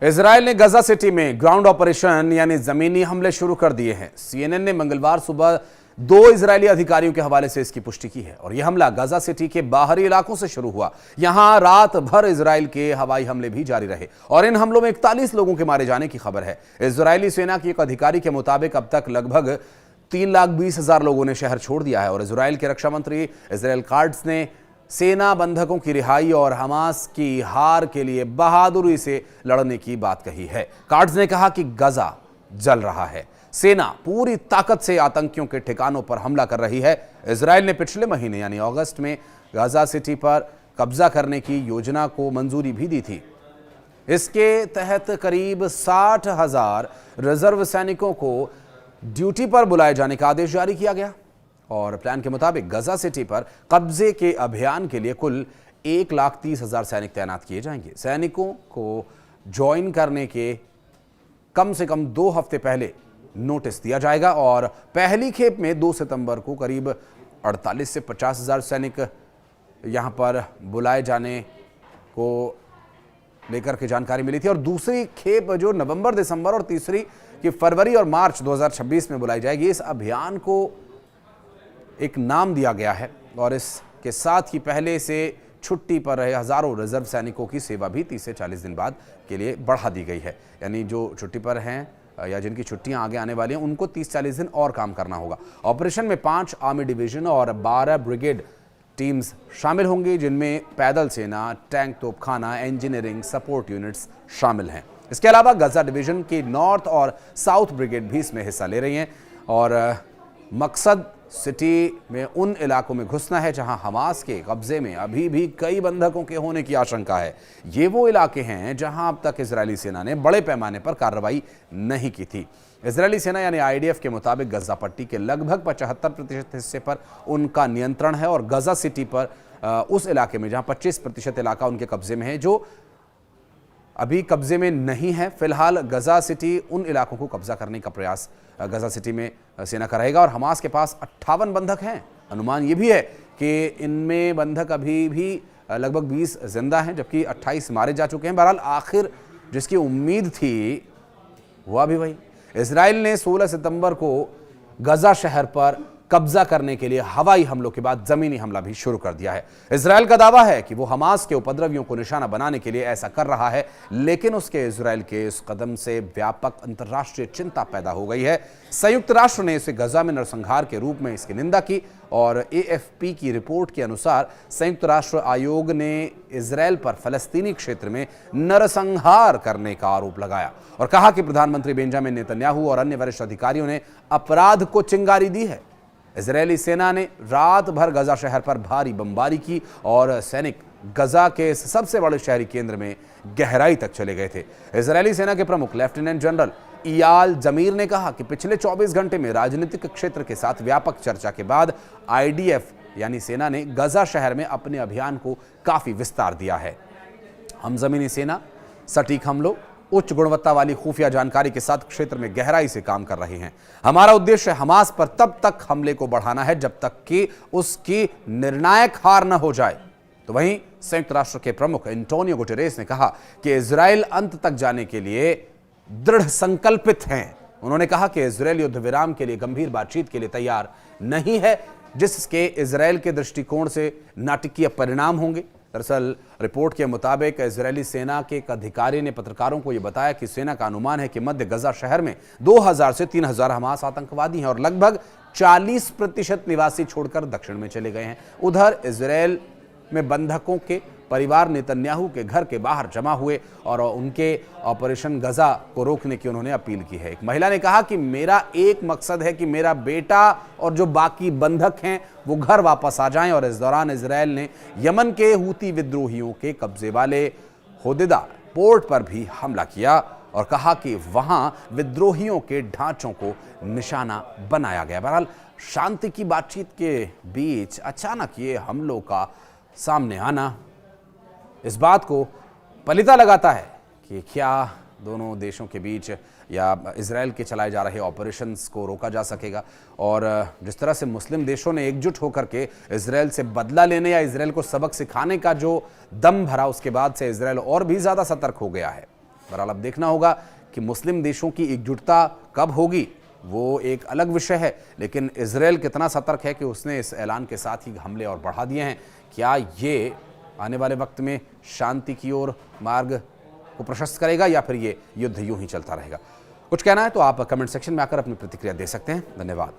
Israel ने गजा city में ground operation यानी जमीनी हमले शुरू कर दिए हैं। सीएनएन ने मंगलवार सुबह 2 इजरायली अधिकारियों के हवाले से इसकी पुष्टि की है और यह हमला गजा सिटी के बाहरी इलाकों से शुरू हुआ। यहां रात भर इजराइल के हवाई हमले भी जारी रहे और इन हमलों में 41 लोगों के मारे जाने की खबर है। इजरायली सेना की एक अधिकारी के मुताबिक अब तक लगभग 3,20,000 लोगों ने शहर छोड़ दिया है और इजराइल के रक्षा मंत्री इजराइल काट्ज ने सेना बंधकों की रिहाई और हमास की हार के लिए बहादुरी से लड़ने की बात कही है। काट्ज ने कहा कि गजा जल रहा है, सेना पूरी ताकत से आतंकियों के ठिकानों पर हमला कर रही है। इजराइल ने पिछले महीने यानी अगस्त में गजा सिटी पर कब्जा करने की योजना को मंजूरी भी दी थी। इसके तहत करीब 60,000 रिजर्व सैनिकों को ड्यूटी पर बुलाए जाने का आदेश जारी किया गया और प्लान के मुताबिक गजा सिटी पर कब्जे के अभियान के लिए कुल 1,30,000 सैनिक तैनात किए जाएंगे। सैनिकों को ज्वाइन करने के कम से कम 2 हफ्ते पहले नोटिस दिया जाएगा और पहली खेप में 2 सितंबर को करीब 48 से 50,000 सैनिक यहां पर बुलाए जाने को लेकर के जानकारी मिली थी और दूसरी खेप जो नवंबर, दिसंबर और तीसरी कि फरवरी और मार्च 2026 में बुलाई जाएगी। इस अभियान को एक नाम दिया गया है और इसके साथ ही पहले से छुट्टी पर रहे हजारों रिजर्व सैनिकों की सेवा भी 30 से 40 दिन बाद के लिए बढ़ा दी गई है। यानी जो छुट्टी पर हैं या जिनकी छुट्टियां आगे आने वाली हैं उनको 30-40 दिन और काम करना होगा। ऑपरेशन में 5 आर्मी डिवीजन और 12 ब्रिगेड टीम्स शामिल होंगी, जिनमें पैदल सेना, टैंक, तोपखाना, इंजीनियरिंग सपोर्ट यूनिट्स शामिल हैं। इसके अलावा गजा डिवीजन की नॉर्थ और साउथ ब्रिगेड भी इसमें हिस्सा ले रही हैं और मकसद सिटी में उन इलाकों में घुसना है जहां हमास के कब्जे में अभी भी कई बंधकों के होने की आशंका है। ये वो इलाके हैं जहां अब तक इजरायली सेना ने बड़े पैमाने पर कार्रवाई नहीं की थी। इजरायली सेना यानी आईडीएफ के मुताबिक गजा पट्टी के लगभग 75% हिस्से पर उनका नियंत्रण है और गजा सिटी पर उस इलाके में जहां 25% इलाका उनके कब्जे में है जो अभी कब्जे में नहीं है। फिलहाल गजा सिटी उन इलाकों को कब्जा करने का प्रयास गजा सिटी में सेना का रहेगा और हमास के पास 58 बंधक हैं। अनुमान ये भी है कि इनमें बंधक अभी भी लगभग 20 जिंदा हैं जबकि 28 मारे जा चुके हैं। बहरहाल आखिर जिसकी उम्मीद थी हुआ भी वही। इजराइल ने 16 सितंबर को गजा शहर पर कब्जा करने के लिए हवाई हमलों के बाद जमीनी हमला भी शुरू कर दिया है। इजराइल का दावा है कि वो हमास के उपद्रवियों को निशाना बनाने के लिए ऐसा कर रहा है, लेकिन उसके इजराइल के इस कदम से व्यापक अंतर्राष्ट्रीय चिंता पैदा हो गई है। संयुक्त राष्ट्र ने इसे गजा में नरसंहार के रूप में इसकी निंदा की और एएफपी की रिपोर्ट के अनुसार संयुक्त राष्ट्र आयोग ने इजराइल पर फलस्तीनी क्षेत्र में नरसंहार करने का आरोप लगाया और कहा कि प्रधानमंत्री बेंजामिन नेतन्याहू और अन्य वरिष्ठ अधिकारियों ने अपराध को चिंगारी दी है। इजरायली सेना ने रात भर गजा शहर पर भारी बमबारी की और सैनिक गजा के सबसे बड़े शहरी केंद्र में गहराई तक चले गए थे। इजरायली सेना के प्रमुख लेफ्टिनेंट जनरल इयाल जमीर ने कहा कि पिछले 24 घंटे में राजनीतिक क्षेत्र के साथ व्यापक चर्चा के बाद आईडीएफ यानी सेना ने गजा शहर में अपने अभियान को काफी विस्तार दिया है। हम जमीनी सेना सटीक हमलों, उच्च गुणवत्ता वाली खुफिया जानकारी के साथ क्षेत्र में गहराई से काम कर रहे हैं। हमारा उद्देश्य हमास पर तब तक हमले को बढ़ाना है जब तक कि उसकी निर्णायक हार न हो जाए। तो वहीं संयुक्त राष्ट्र के प्रमुख एंटोनियो गुटेरेस ने कहा कि इजराइल अंत तक जाने के लिए दृढ़ संकल्पित हैं। उन्होंने कहा कि इजराइल युद्ध विराम के लिए गंभीर बातचीत के लिए तैयार नहीं है, जिसके इजराइल के दृष्टिकोण से नाटकीय परिणाम होंगे। दरअसल रिपोर्ट के मुताबिक इजरायली सेना के एक अधिकारी ने पत्रकारों को यह बताया कि सेना का अनुमान है कि मध्य गजा शहर में 2,000 से 3,000 हमास आतंकवादी हैं और लगभग 40% निवासी छोड़कर दक्षिण में चले गए हैं। उधर इजरायल में बंधकों के परिवार नेतन्याहू के घर के बाहर जमा हुए और उनके ऑपरेशन गजा को रोकने की उन्होंने अपील की है। एक महिला ने कहा कि मेरा एक मकसद है कि मेरा बेटा और जो बाकी बंधक हैं वो घर वापस आ जाएं और इस दौरान इजरायल ने यमन के हूती विद्रोहियों के कब्जे वाले होदेदा पोर्ट पर भी हमला किया और कहा कि वहां विद्रोहियों के ढांचों को निशाना बनाया गया। बहरहाल शांति की बातचीत के बीच अचानक ये हमलों का सामने आना इस बात को पलीता लगाता है कि क्या दोनों देशों के बीच या इजराइल के चलाए जा रहे ऑपरेशंस को रोका जा सकेगा। और जिस तरह से मुस्लिम देशों ने एकजुट होकर के इजराइल से बदला लेने या इजराइल को सबक सिखाने का जो दम भरा, उसके बाद से इजराइल और भी ज़्यादा सतर्क हो गया है। बहरहाल अब देखना होगा कि मुस्लिम देशों की एकजुटता कब होगी, वो एक अलग विषय है। लेकिन इजराइल कितना सतर्क है कि उसने इस ऐलान के साथ ही हमले और बढ़ा दिए हैं। क्या ये आने वाले वक्त में शांति की ओर मार्ग को प्रशस्त करेगा या फिर ये युद्ध यूं ही चलता रहेगा? कुछ कहना है तो आप कमेंट सेक्शन में आकर अपनी प्रतिक्रिया दे सकते हैं। धन्यवाद।